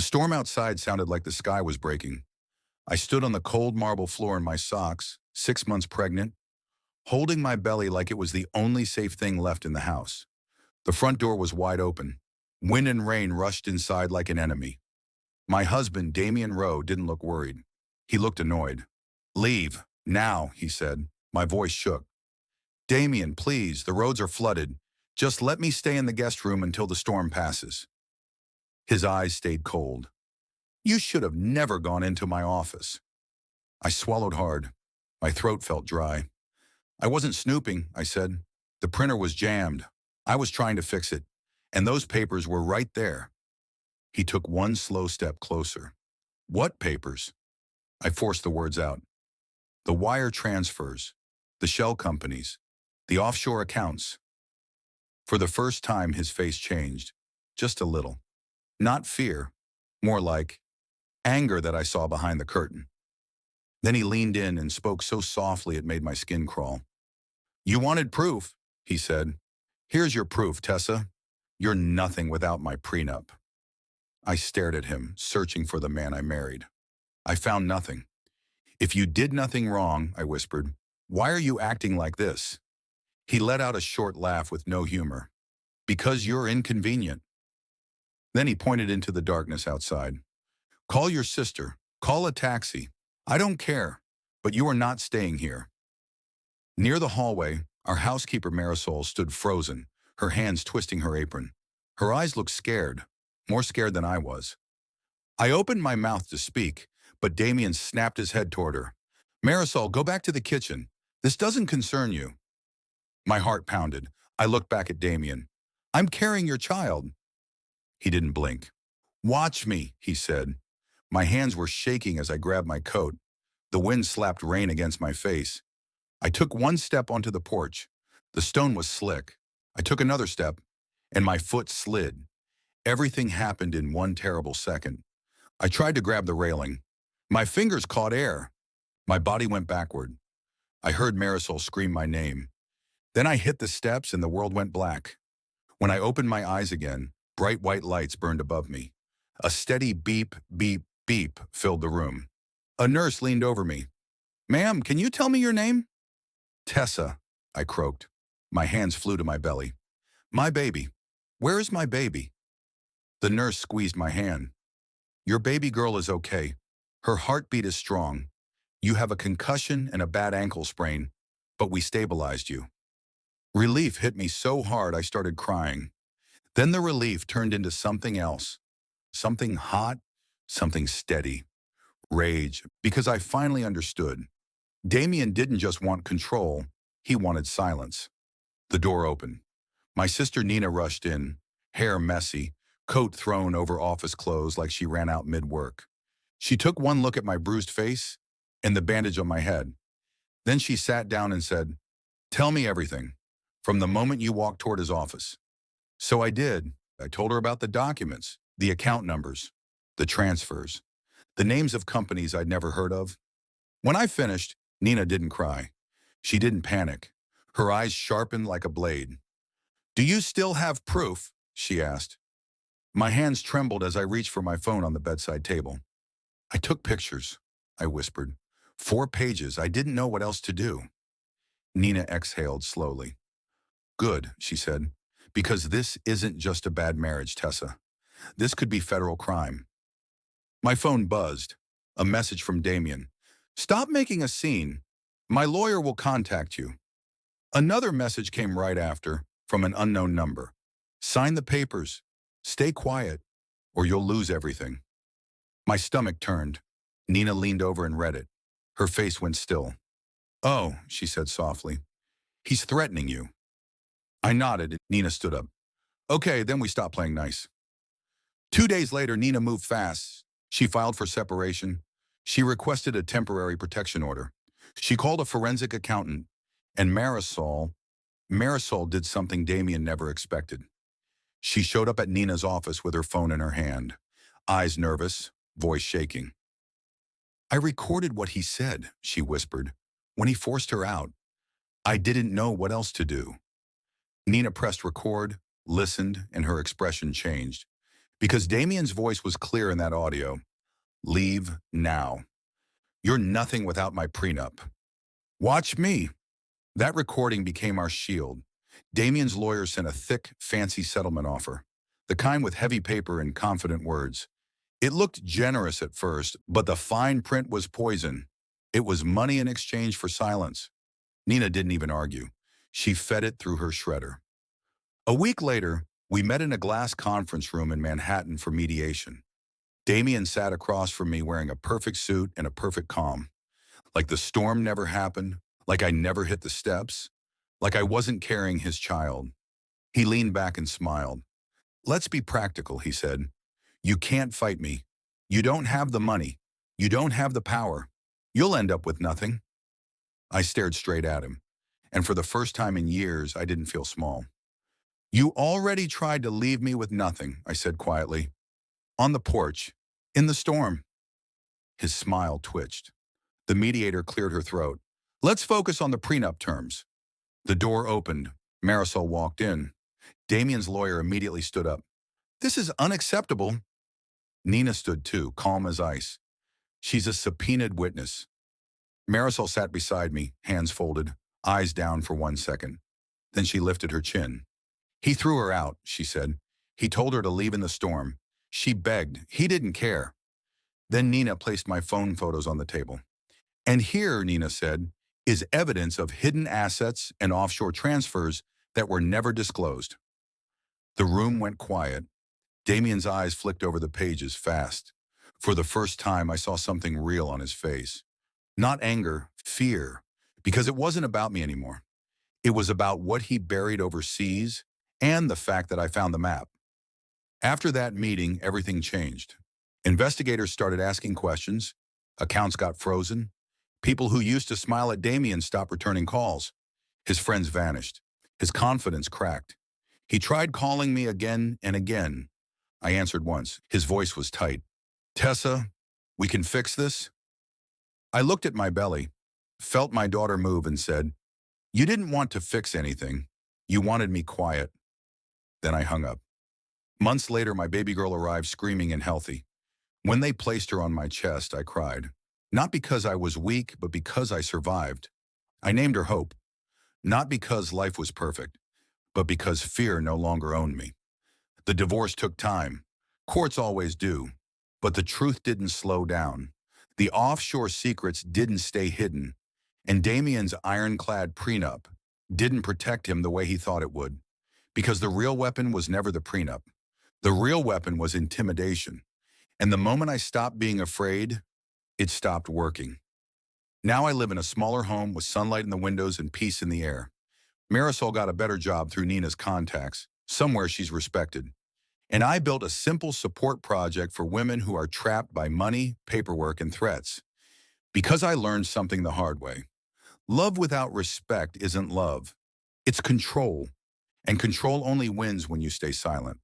The storm outside sounded like the sky was breaking. I stood on the cold marble floor in my socks, 6 months pregnant, holding my belly like it was the only safe thing left in the house. The front door was wide open. Wind and rain rushed inside like an enemy. My husband, Damien Rowe, didn't look worried. He looked annoyed. "Leave, now," he said. My voice shook. "Damien, please, the roads are flooded. Just let me stay in the guest room until the storm passes." His eyes stayed cold. "You should have never gone into my office." I swallowed hard. My throat felt dry. "I wasn't snooping," I said. "The printer was jammed. I was trying to fix it. And those papers were right there." He took one slow step closer. "What papers?" I forced the words out. "The wire transfers, the shell companies, the offshore accounts." For the first time, his face changed, just a little. Not fear, more like anger that I saw behind the curtain. Then he leaned in and spoke so softly it made my skin crawl. "You wanted proof," he said. "Here's your proof, Tessa. You're nothing without my prenup." I stared at him, searching for the man I married. I found nothing. "If you did nothing wrong," I whispered, "why are you acting like this?" He let out a short laugh with no humor. "Because you're inconvenient." Then he pointed into the darkness outside. "Call your sister. Call a taxi. I don't care. But you are not staying here." Near the hallway, our housekeeper Marisol stood frozen, her hands twisting her apron. Her eyes looked scared, more scared than I was. I opened my mouth to speak, but Damien snapped his head toward her. "Marisol, go back to the kitchen. This doesn't concern you." My heart pounded. I looked back at Damien. "I'm carrying your child." He didn't blink. "Watch me," he said. My hands were shaking as I grabbed my coat. The wind slapped rain against my face. I took one step onto the porch. The stone was slick. I took another step, and my foot slid. Everything happened in one terrible second. I tried to grab the railing. My fingers caught air. My body went backward. I heard Marisol scream my name. Then I hit the steps and the world went black. When I opened my eyes again, bright white lights burned above me. A steady beep, beep, beep filled the room. A nurse leaned over me. "Ma'am, can you tell me your name?" "Tessa," I croaked. My hands flew to my belly. "My baby. Where is my baby?" The nurse squeezed my hand. "Your baby girl is okay. Her heartbeat is strong. You have a concussion and a bad ankle sprain, but we stabilized you." Relief hit me so hard I started crying. Then the relief turned into something else. Something hot, something steady. Rage, because I finally understood. Damien didn't just want control, he wanted silence. The door opened. My sister Nina rushed in, hair messy, coat thrown over office clothes like she ran out mid-work. She took one look at my bruised face and the bandage on my head. Then she sat down and said, "Tell me everything, from the moment you walked toward his office." So I did. I told her about the documents, the account numbers, the transfers, the names of companies I'd never heard of. When I finished, Nina didn't cry. She didn't panic. Her eyes sharpened like a blade. "Do you still have proof?" she asked. My hands trembled as I reached for my phone on the bedside table. "I took pictures," I whispered. 4 pages. I didn't know what else to do. Nina exhaled slowly. "Good," she said, "because this isn't just a bad marriage, Tessa. This could be federal crime." My phone buzzed. A message from Damien. "Stop making a scene. My lawyer will contact you." Another message came right after, from an unknown number. "Sign the papers. Stay quiet, or you'll lose everything." My stomach turned. Nina leaned over and read it. Her face went still. "Oh," she said softly. "He's threatening you." I nodded, and Nina stood up. "Okay, then we stopped playing nice." 2 days later, Nina moved fast. She filed for separation. She requested a temporary protection order. She called a forensic accountant, and Marisol did something Damien never expected. She showed up at Nina's office with her phone in her hand, eyes nervous, voice shaking. "I recorded what he said," she whispered, "when he forced her out. I didn't know what else to do." Nina pressed record, listened, and her expression changed. Because Damien's voice was clear in that audio. Leave now. You're nothing without my prenup. Watch me. That recording became our shield. Damien's lawyer sent a thick, fancy settlement offer, the kind with heavy paper and confident words. It looked generous at first, but the fine print was poison. It was money in exchange for silence. Nina didn't even argue. She fed it through her shredder. A week later, we met in a glass conference room in Manhattan for mediation. Damien sat across from me wearing a perfect suit and a perfect calm. Like the storm never happened, like I never hit the steps, like I wasn't carrying his child. He leaned back and smiled. Let's be practical, he said. You can't fight me. You don't have the money. You don't have the power. You'll end up with nothing. I stared straight at him, and for the first time in years, I didn't feel small. You already tried to leave me with nothing, I said quietly. On the porch, in the storm. His smile twitched. The mediator cleared her throat. Let's focus on the prenup terms. The door opened. Marisol walked in. Damien's lawyer immediately stood up. This is unacceptable. Nina stood too, calm as ice. She's a subpoenaed witness. Marisol sat beside me, hands folded, eyes down for 1 second. Then she lifted her chin. He threw her out, she said. He told her to leave in the storm. She begged. He didn't care. Then Nina placed my phone photos on the table. And here, Nina said, is evidence of hidden assets and offshore transfers that were never disclosed. The room went quiet. Damien's eyes flicked over the pages fast. For the first time, I saw something real on his face. Not anger, fear, because it wasn't about me anymore. It was about what he buried overseas and the fact that I found the map. After that meeting, everything changed. Investigators started asking questions. Accounts got frozen. People who used to smile at Damien stopped returning calls. His friends vanished. His confidence cracked. He tried calling me again and again. I answered once. His voice was tight. Tessa, we can fix this? I looked at my belly, felt my daughter move and said, you didn't want to fix anything. You wanted me quiet. Then I hung up. Months later, my baby girl arrived screaming and healthy. When they placed her on my chest, I cried. Not because I was weak, but because I survived. I named her Hope. Not because life was perfect, but because fear no longer owned me. The divorce took time. Courts always do. But the truth didn't slow down. The offshore secrets didn't stay hidden. And Damien's ironclad prenup didn't protect him the way he thought it would. Because the real weapon was never the prenup. The real weapon was intimidation. And the moment I stopped being afraid, it stopped working. Now I live in a smaller home with sunlight in the windows and peace in the air. Marisol got a better job through Nina's contacts, somewhere she's respected. And I built a simple support project for women who are trapped by money, paperwork, and threats. Because I learned something the hard way. Love without respect isn't love. It's control. And control only wins when you stay silent.